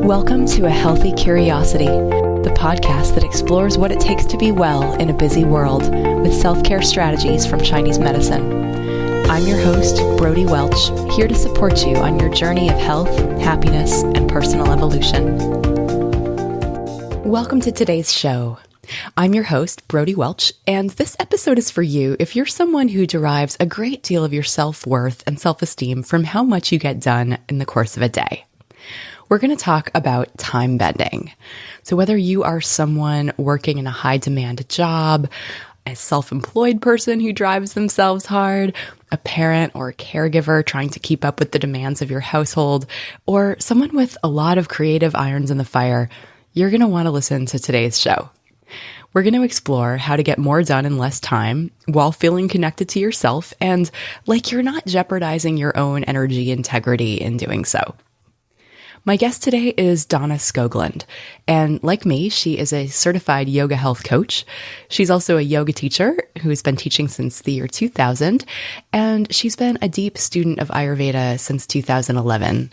Welcome to A Healthy Curiosity, the podcast that explores what it takes to be well in a busy world with self-care strategies from Chinese medicine. I'm your host, Brodie Welch, here to support you on your journey of health, happiness, and personal evolution. Welcome to today's show. I'm your host, Brodie Welch, and this episode is for you if you're someone who derives a great deal of your self-worth and self-esteem from how much you get done in the course of a day. We're going to talk about time bending. So whether you are someone working in a high-demand job, a self-employed person who drives themselves hard, a parent or a caregiver trying to keep up with the demands of your household, or someone with a lot of creative irons in the fire, you're going to want to listen to today's show. We're going to explore how to get more done in less time while feeling connected to yourself and like you're not jeopardizing your own energy integrity in doing so. My guest today is Dana Skoglund, and like me, she is a certified yoga health coach. She's also a yoga teacher who's been teaching since the year 2000, and she's been a deep student of Ayurveda since 2011.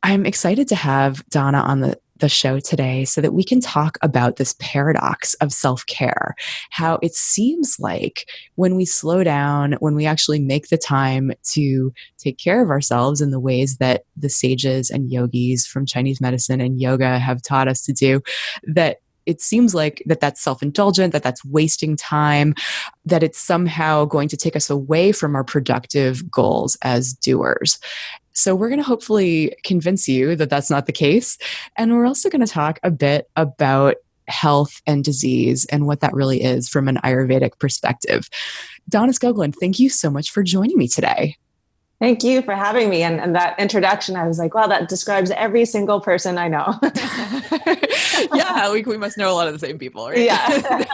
I'm excited to have Dana on the show today so that we can talk about this paradox of self-care, how it seems like when we slow down, when we actually make the time to take care of ourselves in the ways that the sages and yogis from Chinese medicine and yoga have taught us to do, that it seems like that's self-indulgent, that's wasting time, that it's somehow going to take us away from our productive goals as doers. So we're going to hopefully convince you that that's not the case. And we're also going to talk a bit about health and disease and what that really is from an Ayurvedic perspective. Dana Skoglund, thank you so much for joining me today. Thank you for having me. And that introduction, I was like, wow, that describes every single person I know. Yeah, we must know a lot of the same people, right? Yeah.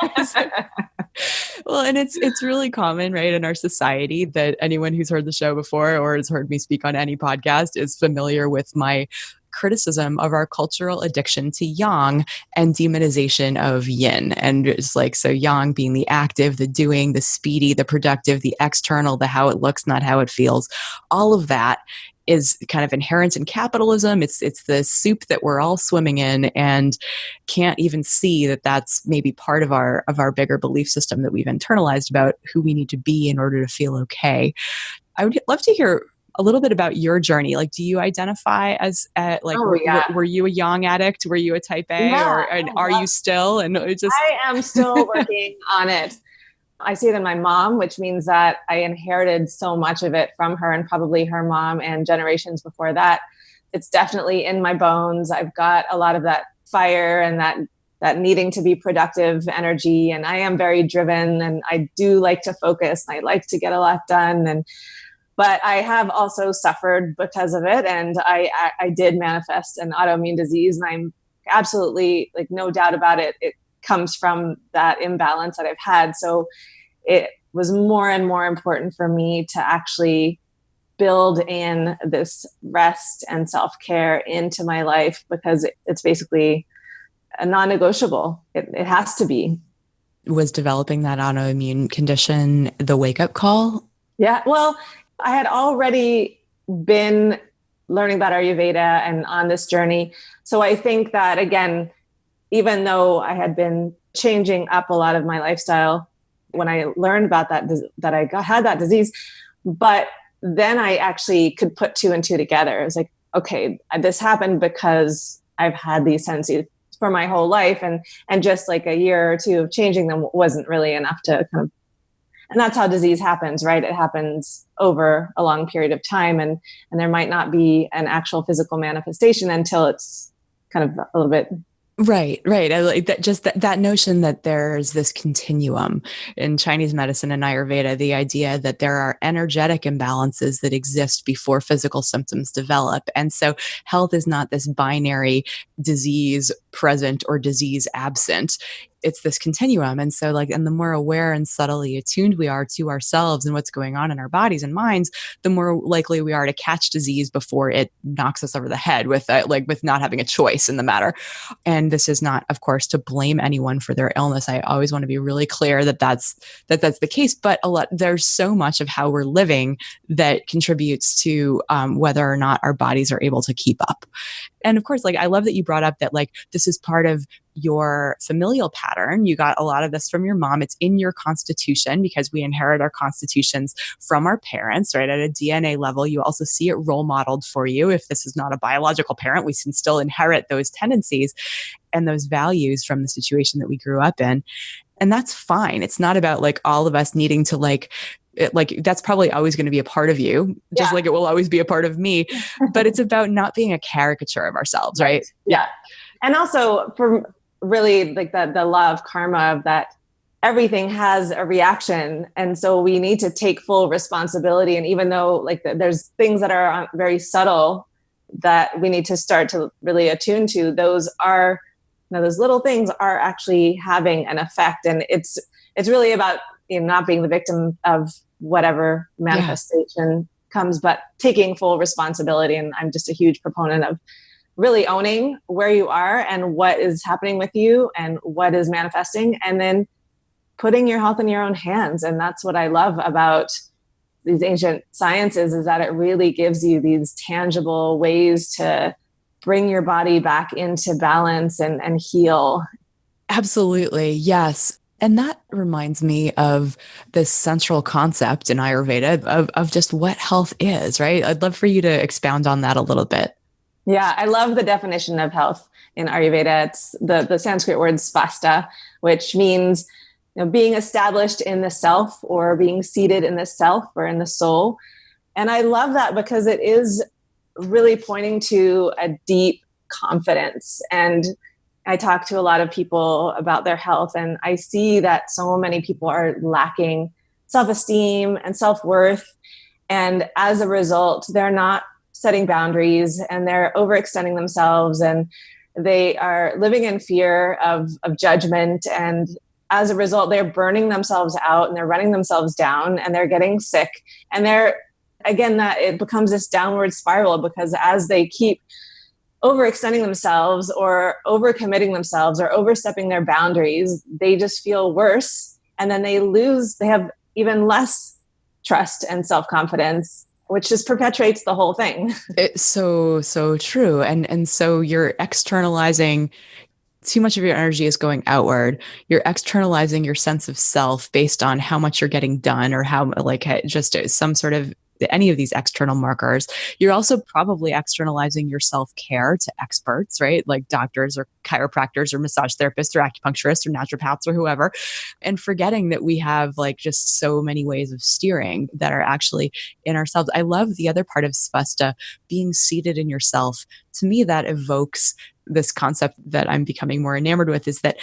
Well, and it's really common, right, in our society that anyone who's heard the show before or has heard me speak on any podcast is familiar with my criticism of our cultural addiction to yang and demonization of yin. And it's like, so yang being the active, the doing, the speedy, the productive, the external, the how it looks, not how it feels. All of that is kind of inherent in capitalism. It's the soup that we're all swimming in and can't even see that that's maybe part of our bigger belief system that we've internalized about who we need to be in order to feel okay. I would love to hear a little bit about your journey. Like, do you identify as were you a yang addict? Were you a type A, are you still? And I am still working on it. I see it in my mom, which means that I inherited so much of it from her and probably her mom and generations before that. It's definitely in my bones. I've got a lot of that fire and that needing to be productive energy. And I am very driven and I do like to focus and I like to get a lot done. But I have also suffered because of it. And I did manifest an autoimmune disease, and I'm absolutely, like, no doubt about it. It comes from that imbalance that I've had. So it was more and more important for me to actually build in this rest and self-care into my life because it's basically a non-negotiable. It has to be. Was developing that autoimmune condition the wake-up call? Yeah, well, I had already been learning about Ayurveda and on this journey. So I think that, again, even though I had been changing up a lot of my lifestyle when I learned about that I had that disease, but then I actually could put two and two together. It was like, okay, this happened because I've had these tendencies for my whole life, and just like a year or two of changing them wasn't really enough to kind of. And that's how disease happens, right? It happens over a long period of time, and there might not be an actual physical manifestation until it's kind of a little bit. Right. I like that, just that notion that there's this continuum in Chinese medicine and Ayurveda, the idea that there are energetic imbalances that exist before physical symptoms develop. And so health is not this binary disease present or disease absent. it's this continuum. And so like, and the more aware and subtly attuned we are to ourselves and what's going on in our bodies and minds, the more likely we are to catch disease before it knocks us over the head with with not having a choice in the matter. And this is not, of course, to blame anyone for their illness. I always want to be really clear that that's the case. But there's so much of how we're living that contributes to whether or not our bodies are able to keep up. And of course, like, I love that you brought up that like this is part of your familial pattern. You got a lot of this from your mom. It's in your constitution because we inherit our constitutions from our parents, right? At a DNA level, you also see it role modeled for you. If this is not a biological parent, we can still inherit those tendencies and those values from the situation that we grew up in. And that's fine. It's not about like all of us needing to like that's probably always going to be a part of you, just like it will always be a part of me. But it's about not being a caricature of ourselves, right? Yeah. And also for really like the law of karma of that everything has a reaction. And so we need to take full responsibility. And even though like there's things that are very subtle that we need to start to really attune to, those are, those little things are actually having an effect. And it's really about, not being the victim of whatever manifestation comes, but taking full responsibility. And I'm just a huge proponent of really owning where you are and what is happening with you and what is manifesting, and then putting your health in your own hands. And that's what I love about these ancient sciences, is that it really gives you these tangible ways to bring your body back into balance and heal. Absolutely. Yes. And that reminds me of this central concept in Ayurveda of just what health is, right? I'd love for you to expound on that a little bit. Yeah, I love the definition of health in Ayurveda. It's the Sanskrit word svasta, which means being established in the self, or being seated in the self or in the soul. And I love that because it is really pointing to a deep confidence. And I talk to a lot of people about their health, and I see that so many people are lacking self-esteem and self-worth. And as a result, they're not setting boundaries, and they're overextending themselves, and they are living in fear of judgment. And as a result, they're burning themselves out, and they're running themselves down, and they're getting sick. And that it becomes this downward spiral, because as they keep overextending themselves or overcommitting themselves or overstepping their boundaries, they just feel worse. And then they have even less trust and self-confidence, which just perpetuates the whole thing. It's so true. And so you're externalizing, too much of your energy is going outward. You're externalizing your sense of self based on how much you're getting done, or how just some sort of any of these external markers. You're also probably externalizing your self-care to experts, right? Like doctors or chiropractors or massage therapists or acupuncturists or naturopaths or whoever, and forgetting that we have like just so many ways of steering that are actually in ourselves. I love the other part of Svasta, being seated in yourself. To me, that evokes this concept that I'm becoming more enamored with, is that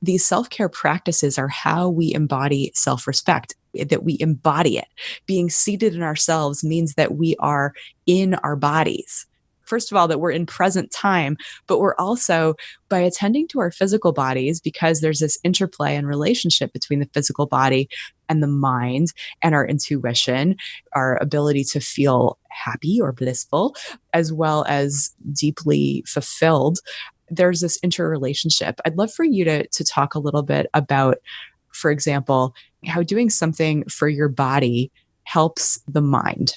these self-care practices are how we embody self-respect, that we embody it. Being seated in ourselves means that we are in our bodies. First of all, that we're in present time, but we're also, by attending to our physical bodies, because there's this interplay and relationship between the physical body and the mind and our intuition, our ability to feel happy or blissful, as well as deeply fulfilled. There's this interrelationship. I'd love for you to talk a little bit about, for example, how doing something for your body helps the mind.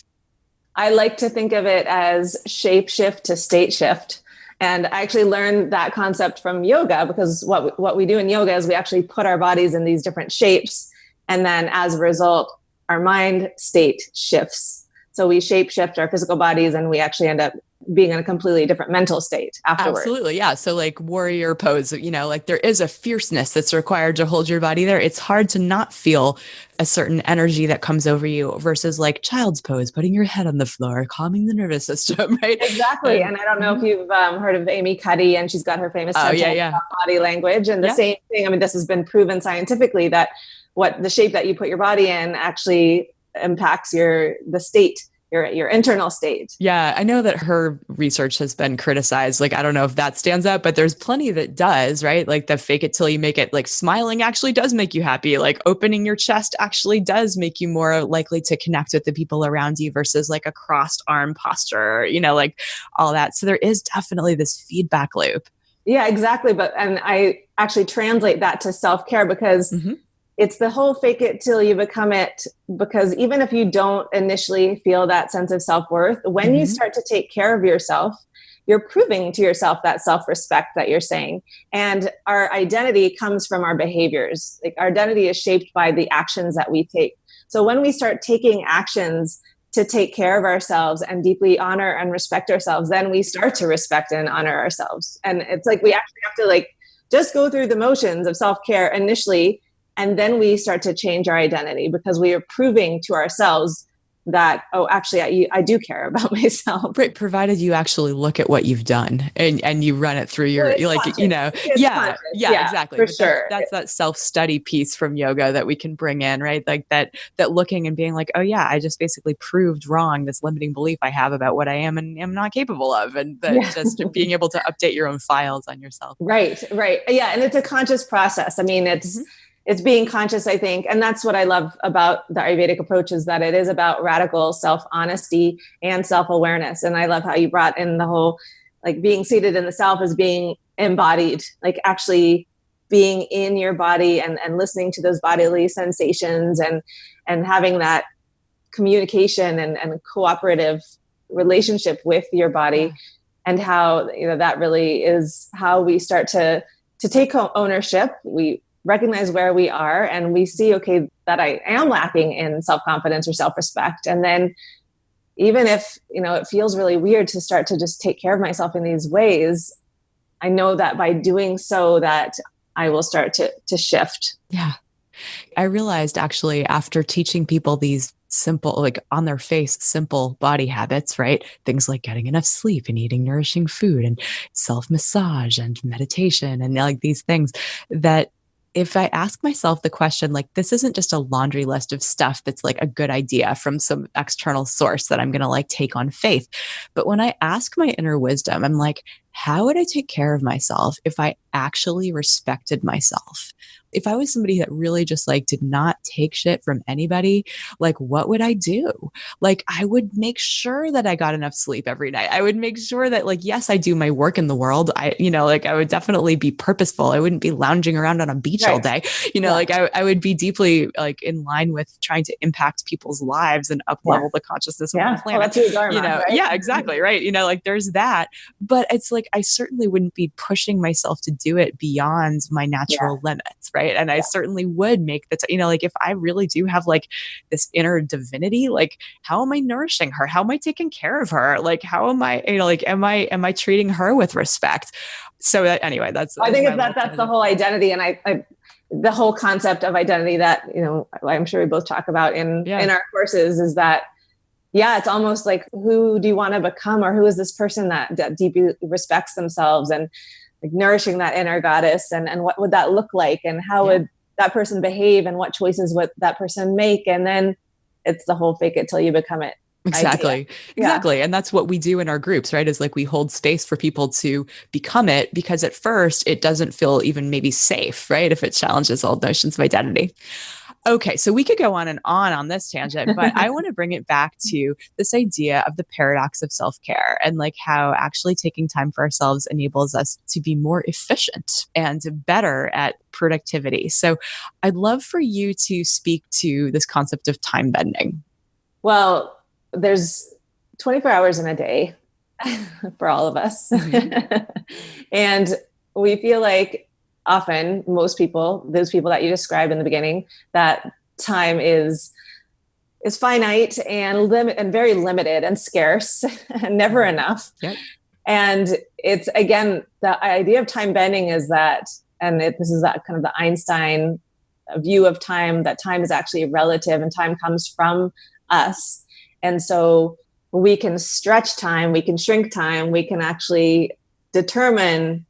I like to think of it as shape shift to state shift. And I actually learned that concept from yoga, because what we do in yoga is we actually put our bodies in these different shapes. And then as a result, our mind state shifts. So we shape shift our physical bodies, and we actually end up being in a completely different mental state afterwards. Absolutely. Yeah. So like warrior pose, like there is a fierceness that's required to hold your body there. It's hard to not feel a certain energy that comes over you, versus like child's pose, putting your head on the floor, calming the nervous system, right? Exactly. And I don't know if you've heard of Amy Cuddy, and she's got her famous body language. And the same thing, I mean, this has been proven scientifically that the shape that you put your body in actually impacts the state your internal state. Yeah, I know that her research has been criticized. Like, I don't know if that stands up, but there's plenty that does, right? Like the fake it till you make it, like smiling actually does make you happy. Like opening your chest actually does make you more likely to connect with the people around you versus like a crossed arm posture, like all that. So there is definitely this feedback loop. Yeah, exactly. And I actually translate that to self-care because it's the whole fake it till you become it, because even if you don't initially feel that sense of self-worth, when you start to take care of yourself, you're proving to yourself that self-respect that you're saying. And our identity comes from our behaviors. Like our identity is shaped by the actions that we take. So when we start taking actions to take care of ourselves and deeply honor and respect ourselves, then we start to respect and honor ourselves. And it's like we actually have to like just go through the motions of self-care initially. And then we start to change our identity because we are proving to ourselves that, oh, actually, I do care about myself. Right. Provided you actually look at what you've done and you run it through your, Well, like, conscious. Yeah, exactly. For but sure. That's that self-study piece from yoga that we can bring in, right? Like that looking and being like, oh yeah, I just basically proved wrong this limiting belief I have about what I am and am not capable of. And that just being able to update your own files on yourself. Right. Yeah. And it's a conscious process. I mean, it's being conscious, I think. And that's what I love about the Ayurvedic approach is that it is about radical self-honesty and self-awareness. And I love how you brought in the whole, like being seated in the self as being embodied, like actually being in your body and listening to those bodily sensations and having that communication and cooperative relationship with your body, and how, that really is how we start to take ownership. We recognize where we are and we see, okay, that I am lacking in self-confidence or self-respect. And then even if, it feels really weird to start to just take care of myself in these ways, I know that by doing so that I will start to shift. Yeah. I realized actually after teaching people these simple, like on their face, simple body habits, right? Things like getting enough sleep and eating nourishing food and self-massage and meditation and like these things, that if I ask myself the question, like, this isn't just a laundry list of stuff that's like a good idea from some external source that I'm going to like take on faith. But when I ask my inner wisdom, I'm like, how would I take care of myself if I actually respected myself? If I was somebody that really just like did not take shit from anybody, like what would I do? Like I would make sure that I got enough sleep every night. I would make sure that like, yes, I do my work in the world. I would definitely be purposeful. I wouldn't be lounging around on a beach all day. Like I would be deeply like in line with trying to impact people's lives and up level the consciousness of the planet. Well, that's your dharma, right? Yeah, exactly. Right. Like there's that, but it's like, I certainly wouldn't be pushing myself to do it beyond my natural limits. Right. And I certainly would make the, like if I really do have like this inner divinity, like how am I nourishing her? How am I taking care of her? Like, how am I, am I treating her with respect? So anyway, I think that's the whole identity. And I the whole concept of identity that, I'm sure we both talk about in our courses is that, it's almost like, who do you want to become? Or who is this person that deeply respects themselves and like nourishing that inner goddess? And what would that look like? And how would that person behave? And what choices would that person make? And then it's the whole fake it till you become it. Exactly. And that's what we do in our groups, right? Is like we hold space for people to become it, because at first it doesn't feel even maybe safe, right? If it challenges old notions of identity. Okay, so we could go on this tangent, but I want to bring it back to this idea of the paradox of self-care and like how actually taking time for ourselves enables us to be more efficient and better at productivity. So I'd love for you to speak to this concept of time bending. Well, there's 24 hours in a day for all of us. And we feel like often most people, those people that you described in the beginning, that time is finite and very limited and scarce and never enough. Yep. And it's, again, the idea of time bending is that, this is that kind of the Einstein view of time, that time is actually relative and time comes from us. And so we can stretch time, we can shrink time, we can actually determine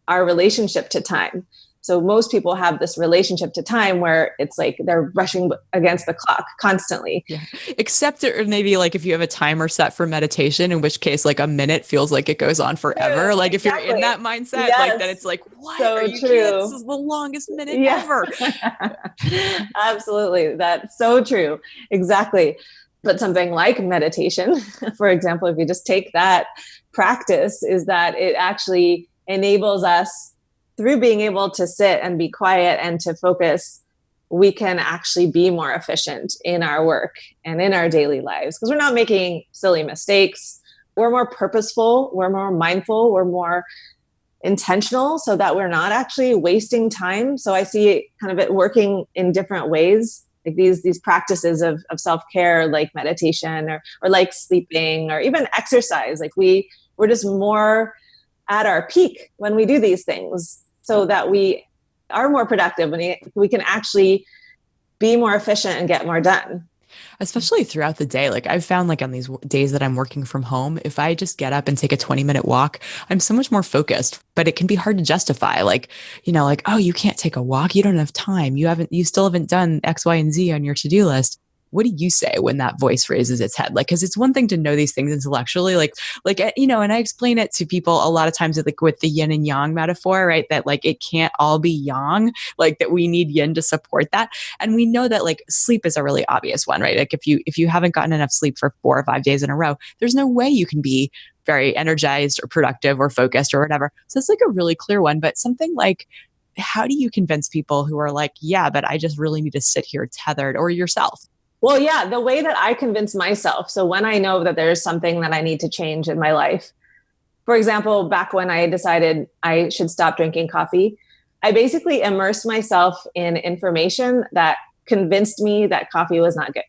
our relationship to time. So most people have this relationship to time where it's like they're rushing against the clock constantly. Yeah. Except maybe like if you have a timer set for meditation, in which case like a minute feels like it goes on forever. True, like exactly. if you're in that mindset, yes. like then it's like, what so are you true. kidding? This is the longest minute ever. Absolutely. That's so true. Exactly. But something like meditation, for example, if you just take that practice, is that it actually enables us, through being able to sit and be quiet and to focus, we can actually be more efficient in our work and in our daily lives, because we're not making silly mistakes. We're more purposeful. We're more mindful. We're more intentional, so that we're not actually wasting time. So I see it kind of it working in different ways, like these practices of self-care, like meditation or like sleeping or even exercise. Like we're just more at our peak when we do these things, so that we are more productive, when we can actually be more efficient and get more done. Especially throughout the day. Like I've found like on these days that I'm working from home, if I just get up and take a 20-minute walk, I'm so much more focused, but it can be hard to justify. Like, like, oh, you can't take a walk. You don't have time. You still haven't done X, Y, and Z on your to-do list. What do you say when that voice raises its head? Like, cause it's one thing to know these things intellectually, and I explain it to people a lot of times with the yin and yang metaphor, right? That like, it can't all be yang, like that we need yin to support that. And we know that like sleep is a really obvious one, right? Like if you haven't gotten enough sleep for 4 or 5 days in a row, there's no way you can be very energized or productive or focused or whatever. So it's like a really clear one, but something like, how do you convince people who are like, yeah, but I just really need to sit here tethered, or yourself? Well, yeah, the way that I convince myself. So when I know that there's something that I need to change in my life, for example, back when I decided I should stop drinking coffee, I basically immersed myself in information that convinced me that coffee was not good.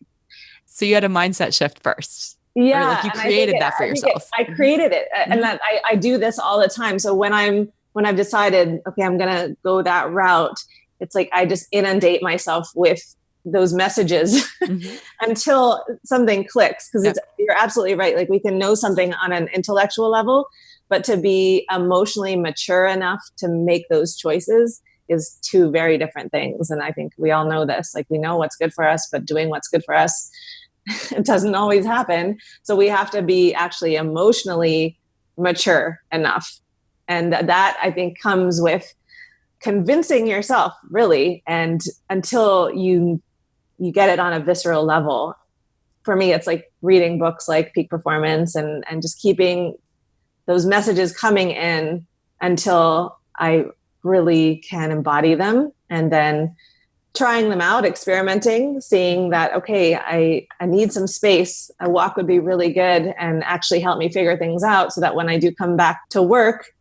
So you had a mindset shift first. Yeah. Or like you created that for yourself. I created it. Mm-hmm. And that I do this all the time. So when I've decided, okay, I'm going to go that route, it's like I just inundate myself with those messages until something clicks. Because you're absolutely right. Like we can know something on an intellectual level, but to be emotionally mature enough to make those choices is two very different things. And I think we all know this. Like we know what's good for us, but doing what's good for us, it doesn't always happen. So we have to be actually emotionally mature enough. And that I think comes with convincing yourself, really. And until you get it on a visceral level. For me, it's like reading books like Peak Performance and just keeping those messages coming in until I really can embody them, and then trying them out, experimenting, seeing that, okay, I need some space. A walk would be really good and actually help me figure things out, so that when I do come back to work,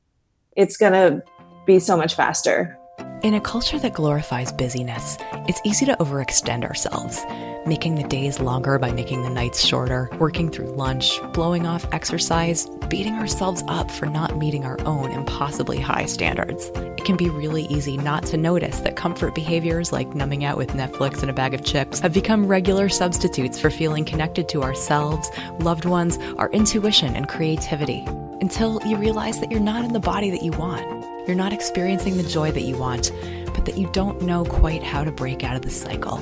it's going to be so much faster. In a culture that glorifies busyness, it's easy to overextend ourselves, making the days longer by making the nights shorter, working through lunch, blowing off exercise, beating ourselves up for not meeting our own impossibly high standards. It can be really easy not to notice that comfort behaviors like numbing out with Netflix and a bag of chips have become regular substitutes for feeling connected to ourselves, loved ones, our intuition, and creativity. Until you realize that you're not in the body that you want. You're not experiencing the joy that you want, but that you don't know quite how to break out of the cycle.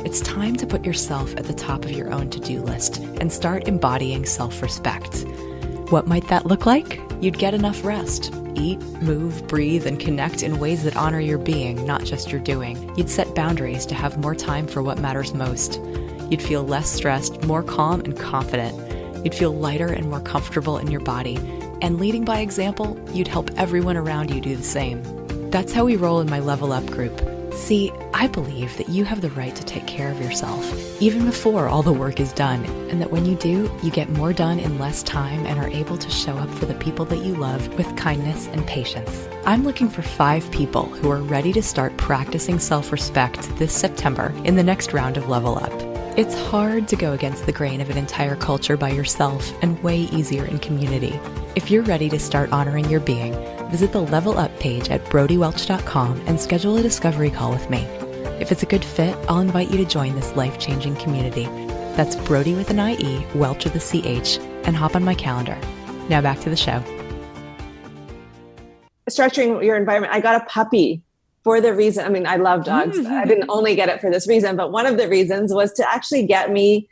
It's time to put yourself at the top of your own to-do list and start embodying self-respect. What might that look like? You'd get enough rest. Eat, move, breathe, and connect in ways that honor your being, not just your doing. You'd set boundaries to have more time for what matters most. You'd feel less stressed, more calm and confident. You'd feel lighter and more comfortable in your body. And leading by example, you'd help everyone around you do the same. That's how we roll in my Level Up group. See, I believe that you have the right to take care of yourself, even before all the work is done, and that when you do, you get more done in less time and are able to show up for the people that you love with kindness and patience. I'm looking for 5 people who are ready to start practicing self-respect this September in the next round of Level Up. It's hard to go against the grain of an entire culture by yourself, and way easier in community. If you're ready to start honoring your being, visit the Level Up page at brodiewelch.com and schedule a discovery call with me. If it's a good fit, I'll invite you to join this life-changing community. That's Brodie with an IE, Welch with a CH, and hop on my calendar. Now back to the show. Structuring your environment. I got a puppy for the reason, I mean, I love dogs. Mm-hmm. I didn't only get it for this reason, but one of the reasons was to actually get me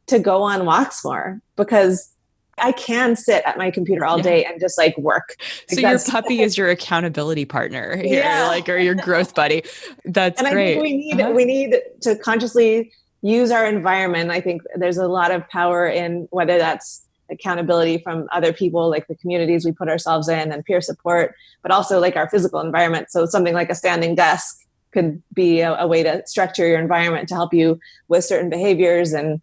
to go on walks more, because I can sit at my computer all day and just like work. So like your puppy is your accountability partner here, like, or your growth buddy. That's and great. I think we need to consciously use our environment. I think there's a lot of power in whether that's accountability from other people, like the communities we put ourselves in, and peer support, but also like our physical environment. So something like a standing desk could be a way to structure your environment to help you with certain behaviors and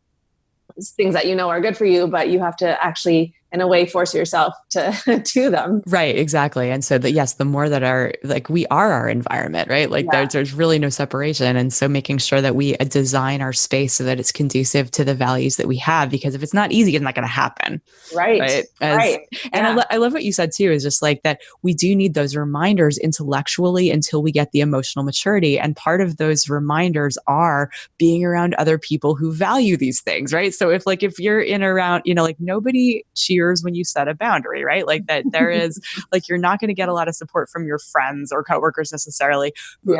things that you know are good for you, but you have to actually, in a way, force yourself to do them. Right, exactly. And so yes, the more that we are our environment, right? Like there's really no separation. And so making sure that we design our space so that it's conducive to the values that we have, because if it's not easy, it's not going to happen. Right. And I love what you said too, is just like that we do need those reminders intellectually until we get the emotional maturity. And part of those reminders are being around other people who value these things, right? So if you're in around, like nobody cheers when you set a boundary, right? Like that there is like, you're not going to get a lot of support from your friends or coworkers necessarily who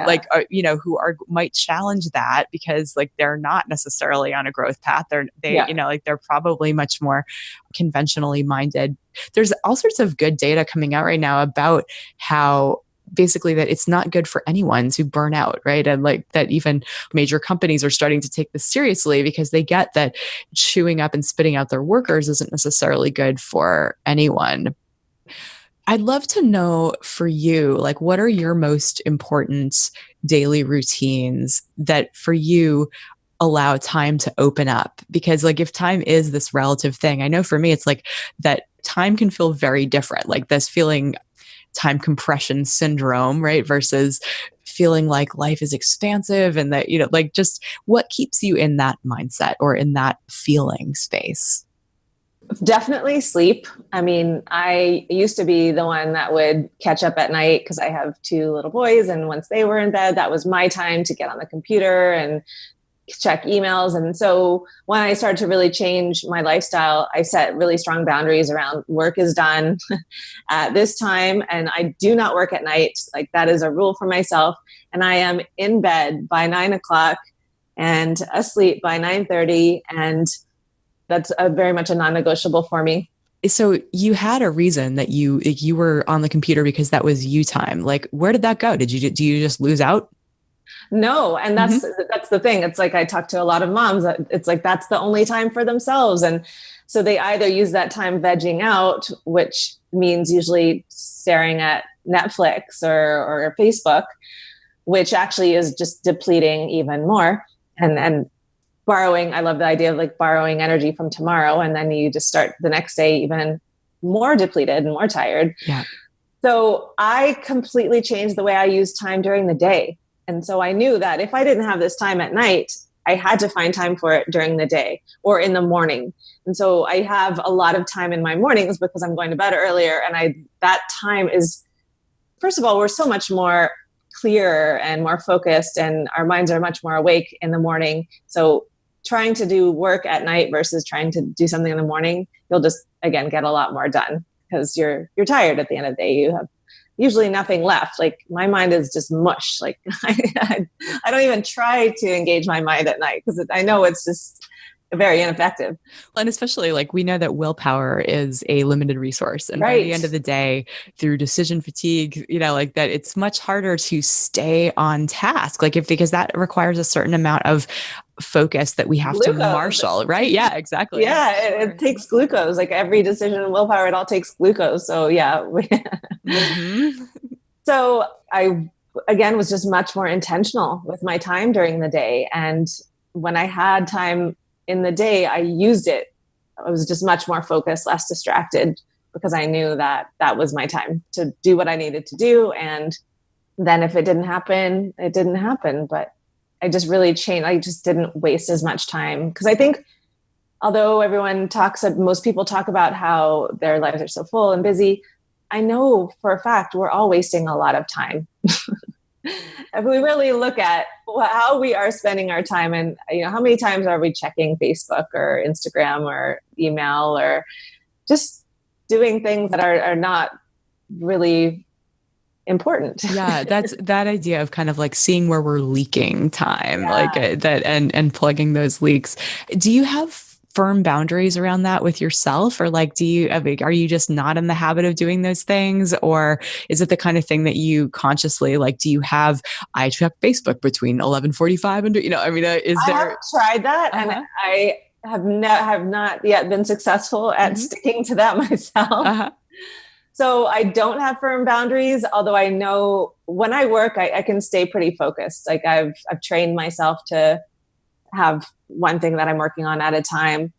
might challenge that, because like they're not necessarily on a growth path. They're probably much more conventionally minded. There's all sorts of good data coming out right now about how basically that it's not good for anyone to burn out, right? And like that even major companies are starting to take this seriously, because they get that chewing up and spitting out their workers isn't necessarily good for anyone. I'd love to know for you, like, what are your most important daily routines that for you allow time to open up? Because like, if time is this relative thing, I know for me, it's like that time can feel very different, like this feeling time compression syndrome, right? Versus feeling like life is expansive, and that, like just what keeps you in that mindset or in that feeling space? Definitely sleep. I mean, I used to be the one that would catch up at night because I have two little boys. And once they were in bed, that was my time to get on the computer and check emails. And so when I started to really change my lifestyle, I set really strong boundaries around work is done at this time. And I do not work at night. Like that is a rule for myself. And I am in bed by 9:00 and asleep by 9:30. And that's very much a non-negotiable for me. So you had a reason that you were on the computer because that was you time. Like, where did that go? Do you just lose out? No. And that's the thing. It's like, I talk to a lot of moms that it's like, that's the only time for themselves. And so they either use that time vegging out, which means usually staring at Netflix or Facebook, which actually is just depleting even more. And borrowing, I love the idea of like borrowing energy from tomorrow. And then you just start the next day even more depleted and more tired. Yeah. So I completely changed the way I use time during the day. And so I knew that if I didn't have this time at night, I had to find time for it during the day or in the morning. And so I have a lot of time in my mornings because I'm going to bed earlier. And that time is, first of all, we're so much more clear and more focused, and our minds are much more awake in the morning. So trying to do work at night versus trying to do something in the morning, you'll just, again, get a lot more done because you're tired at the end of the day. You have usually nothing left. Like my mind is just mush. Like I don't even try to engage my mind at night because I know it's just very ineffective. And especially like we know that willpower is a limited resource. And by the end of the day, through decision fatigue, like that, it's much harder to stay on task. Like because that requires a certain amount of focus that we have to marshal, right? Yeah, exactly. Yeah, it takes glucose. Like every decision in willpower, it all takes glucose. So yeah. So I, again, was just much more intentional with my time during the day. And when I had time in the day, I used it. I was just much more focused, less distracted, because I knew that that was my time to do what I needed to do. And then if it didn't happen, it didn't happen. But I just really changed. I just didn't waste as much time. Because I think, although most people talk about how their lives are so full and busy, I know for a fact we're all wasting a lot of time. If we really look at how we are spending our time, and how many times are we checking Facebook or Instagram or email, or just doing things that are not really important. Yeah, that's that idea of kind of like seeing where we're leaking time, like Yeah. that, and plugging those leaks. Do you have firm boundaries around that with yourself, or like, are you just not in the habit of doing those things, or is it the kind of thing that you consciously like? Do you have I check Facebook between 11:45 and I mean, is I have there? tried that, and Uh-huh. I have not yet been successful at Hmm. sticking to that myself. Uh-huh. So I don't have firm boundaries, although I know when I work, I can stay pretty focused. Like I've trained myself to have one thing that I'm working on at a time,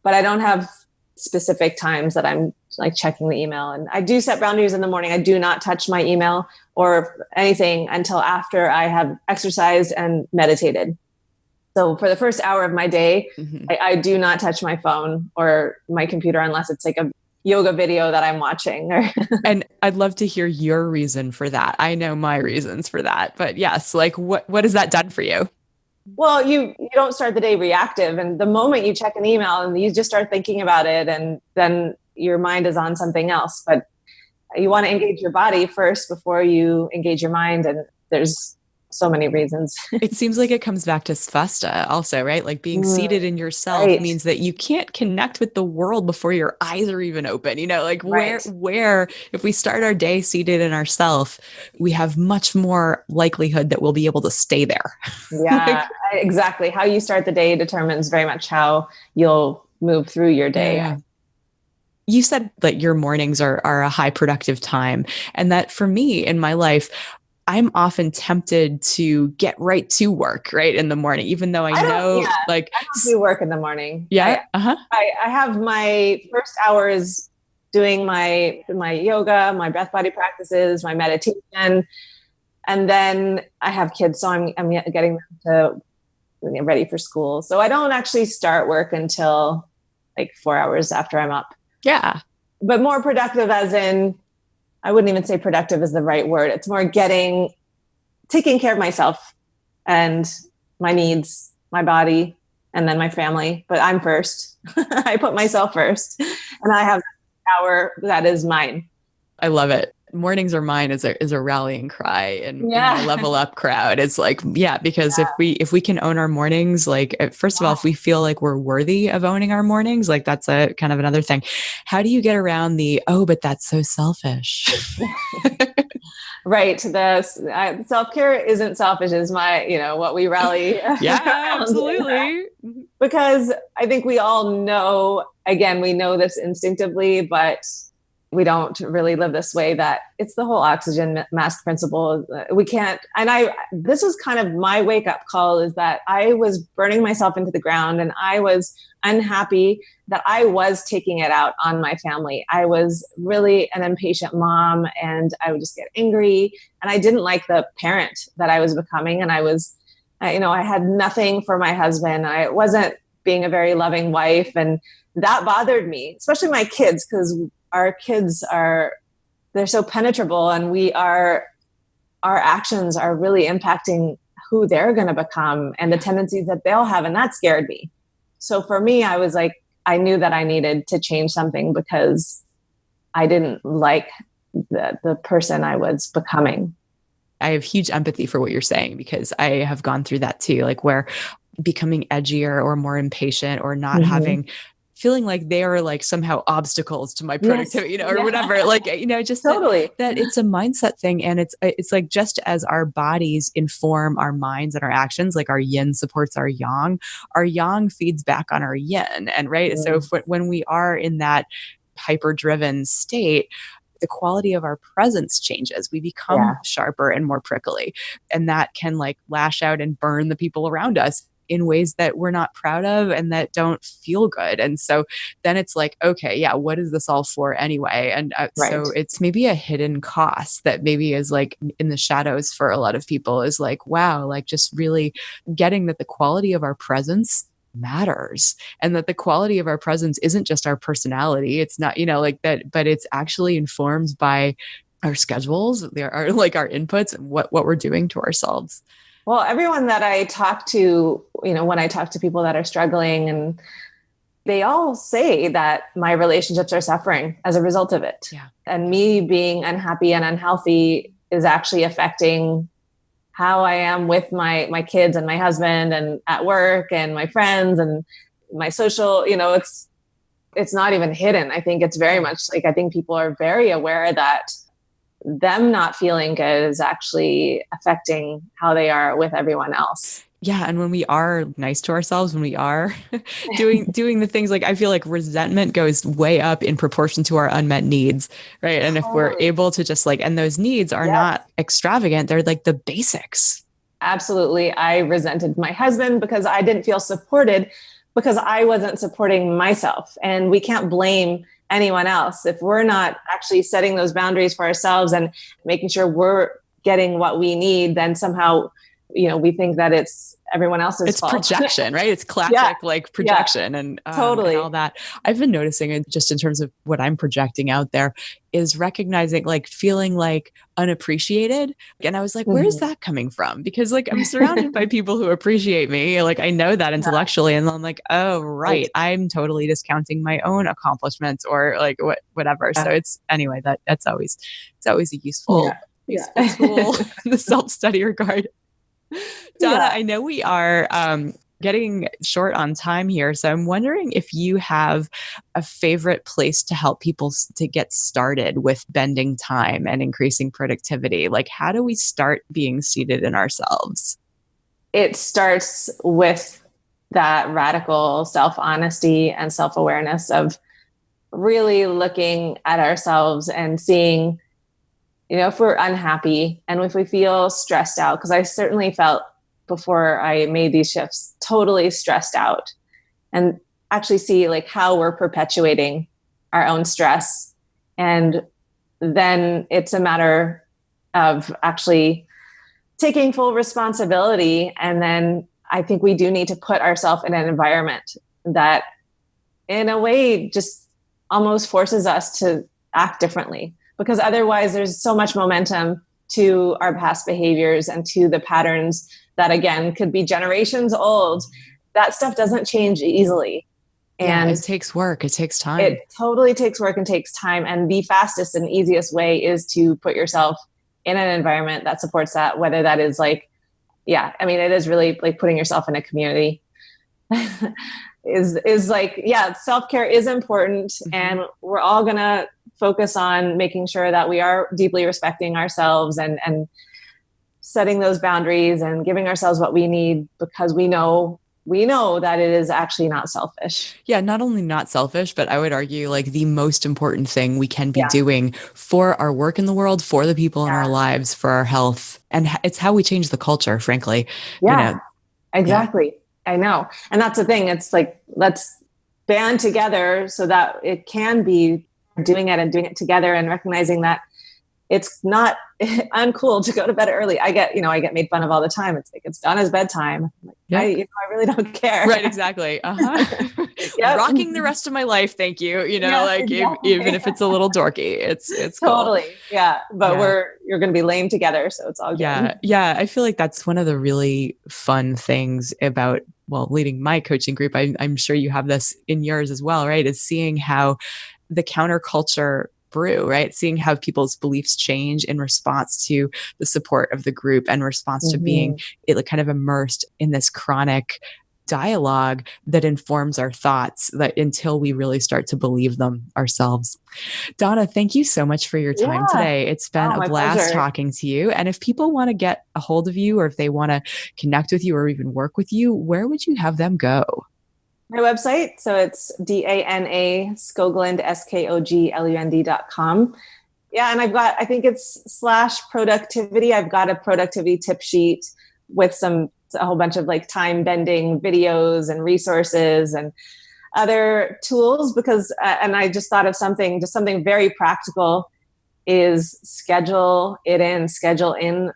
but I don't have specific times that I'm like checking the email. And I do set boundaries in the morning. I do not touch my email or anything until after I have exercised and meditated. So for the first hour of my day, Hmm. I do not touch my phone or my computer unless it's like a yoga video that I'm watching. And I'd love to hear your reason for that. I know my reasons for that, but yes, like what has that done for you? Well, you don't start the day reactive, and the moment you check an email and you just start thinking about it, and then your mind is on something else. But you want to engage your body first before you engage your mind, and there's so many reasons. It seems like it comes back to Svasta also, right? Like being seated in yourself Right, means that you can't connect with the world before your eyes are even open. Like right. where if we start our day seated in ourself, we have much more likelihood that we'll be able to stay there. Yeah, Like, exactly. How you start the day determines very much how you'll move through your yeah, day. yeah. You said that your mornings are a high productive time, and that for me in my life, I'm often tempted to get right to work right in the morning, even though I know Yeah, like, I don't do work in the morning. yeah, uh-huh. I have my first hours doing my yoga, my breath body practices, my meditation, and then I have kids, so I'm getting them to get ready for school. So I don't actually start work until like 4 hours after I'm up. Yeah. But more productive, as in, I wouldn't even say productive is the right word. It's more taking care of myself and my needs, my body, and then my family. But I'm first. I put myself first, and I have an hour that is mine. I love it. Mornings are mine is a rallying cry in my Yeah. level up crowd. It's like, yeah, because if we can own our mornings, like first of all, if we feel like we're worthy of owning our mornings, like that's a kind of another thing. How do you get around the, oh, but that's so selfish? Right. The self-care isn't selfish is what we rally Yeah, around, absolutely. because I think we all know, again, we know this instinctively, but we don't really live this way. That it's the whole oxygen mask principle. We can't, this was kind of my wake up call, is that I was burning myself into the ground, and I was unhappy that I was taking it out on my family. I was really an impatient mom, and I would just get angry, and I didn't like the parent that I was becoming. And I had nothing for my husband. I wasn't being a very loving wife, and that bothered me, especially my kids, because our kids they're so penetrable, and our actions are really impacting who they're going to become and the tendencies that they'll have. And that scared me. So for me, I was like, I knew that I needed to change something, because I didn't like the person I was becoming. I have huge empathy for what you're saying, because I have gone through that too, like where becoming edgier or more impatient or not Mm-hmm. feeling like they are like somehow obstacles to my Yes. productivity, or whatever. Like, just Totally. that it's a mindset thing. And it's like, just as our bodies inform our minds and our actions, like our yin supports our yang feeds back on our yin. And right. So when we are in that hyper driven state, the quality of our presence changes. We become Yeah. sharper and more prickly. And that can like lash out and burn the people around us in ways that we're not proud of and that don't feel good. And so then it's like, okay, yeah, what is this all for anyway? And Right. so it's maybe a hidden cost that maybe is like in the shadows for a lot of people, is like, wow, like just really getting that the quality of our presence matters, and that the quality of our presence isn't just our personality. It's not, like that, but it's actually informed by our schedules, there are like our inputs, and what we're doing to ourselves. Well, everyone that I talk to, when I talk to people that are struggling, and they all say that my relationships are suffering as a result of it. Yeah. And me being unhappy and unhealthy is actually affecting how I am with my kids and my husband and at work and my friends and my social, it's not even hidden. I think it's very much like, I think people are very aware that them not feeling good is actually affecting how they are with everyone else. Yeah. And when we are nice to ourselves, when we are doing the things, like, I feel like resentment goes way up in proportion to our unmet needs. Right. And if we're able to just like, and those needs are not extravagant, they're like the basics. Absolutely. I resented my husband because I didn't feel supported, because I wasn't supporting myself. And we can't blame anyone else if we're not actually setting those boundaries for ourselves and making sure we're getting what we need. Then somehow, we think that it's everyone else's fault. It's projection, right? It's classic like projection and totally and all that. I've been noticing it just in terms of what I'm projecting out there is recognizing, like, feeling like unappreciated. And I was like, where's that coming from? Because like I'm surrounded by people who appreciate me. Like I know that intellectually. And I'm like, oh, right. I'm totally discounting my own accomplishments or like whatever. So it's anyway, it's always a useful tool in the self-study regard. Dana, I know we are getting short on time here, so I'm wondering if you have a favorite place to help people to get started with bending time and increasing productivity. Like, how do we start being seated in ourselves? It starts with that radical self-honesty and self-awareness of really looking at ourselves and seeing, if we're unhappy and if we feel stressed out, because I certainly felt before I made these shifts totally stressed out, and actually see like how we're perpetuating our own stress. And then it's a matter of actually taking full responsibility. And then I think we do need to put ourselves in an environment that in a way just almost forces us to act differently. Because otherwise there's so much momentum to our past behaviors and to the patterns that, again, could be generations old. That stuff doesn't change easily. And it takes work. It takes time. It totally takes work and takes time. And the fastest and easiest way is to put yourself in an environment that supports that, whether that is like, it is really like putting yourself in a community. is like, self-care is important. Mm-hmm. And we're all going to focus on making sure that we are deeply respecting ourselves and setting those boundaries and giving ourselves what we need, because we know that it is actually not selfish. Yeah, not only not selfish, but I would argue like the most important thing we can be doing for our work in the world, for the people in our lives, for our health. And it's how we change the culture, frankly. Yeah, exactly. Yeah. I know. And that's the thing. It's like, let's band together so that it can be doing it together, and recognizing that it's not uncool to go to bed early. I get made fun of all the time. It's like, it's Donna's bedtime. I'm like, I really don't care. Right. Exactly. Rocking the rest of my life. Thank you. Even if it's a little dorky, it's totally cool. Yeah. But you're going to be lame together. So it's all good. Yeah. I feel like that's one of the really fun things about, leading my coaching group. I'm sure you have this in yours as well, right? Is seeing how the counterculture brew, right? Seeing how people's beliefs change in response to the support of the group and response to being kind of immersed in this chronic dialogue that informs our thoughts, that until we really start to believe them ourselves. Dana, thank you so much for your time today. It's been a blast pleasure. Talking to you. And if people want to get a hold of you, or if they want to connect with you or even work with you, where would you have them go? My website. So it's Dana Skoglund, SKOGLUND.com. Yeah. And I think it's /productivity. I've got a productivity tip sheet with a whole bunch of like time bending videos and resources and other tools, because, and I just thought of something very practical is schedule in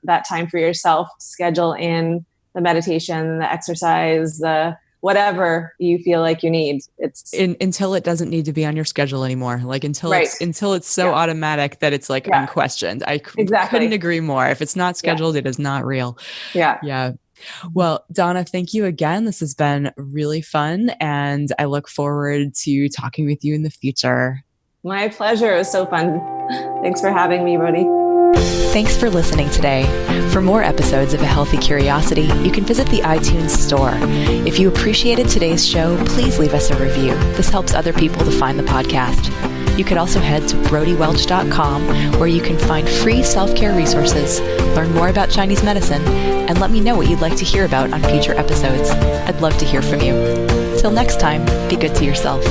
that time for yourself, schedule in the meditation, the exercise, the whatever you feel like you need. It's until it doesn't need to be on your schedule anymore. Like until it's so automatic that it's like unquestioned. I couldn't agree more. If it's not scheduled, it is not real. Yeah. Yeah. Well, Dana, thank you again. This has been really fun, and I look forward to talking with you in the future. My pleasure. It was so fun. Thanks for having me, Brodie. Thanks for listening today. For more episodes of A Healthy Curiosity, you can visit the iTunes store. If you appreciated today's show, please leave us a review. This helps other people to find the podcast. You could also head to brodiewelch.com, where you can find free self-care resources, learn more about Chinese medicine, and let me know what you'd like to hear about on future episodes. I'd love to hear from you. Till next time, be good to yourself.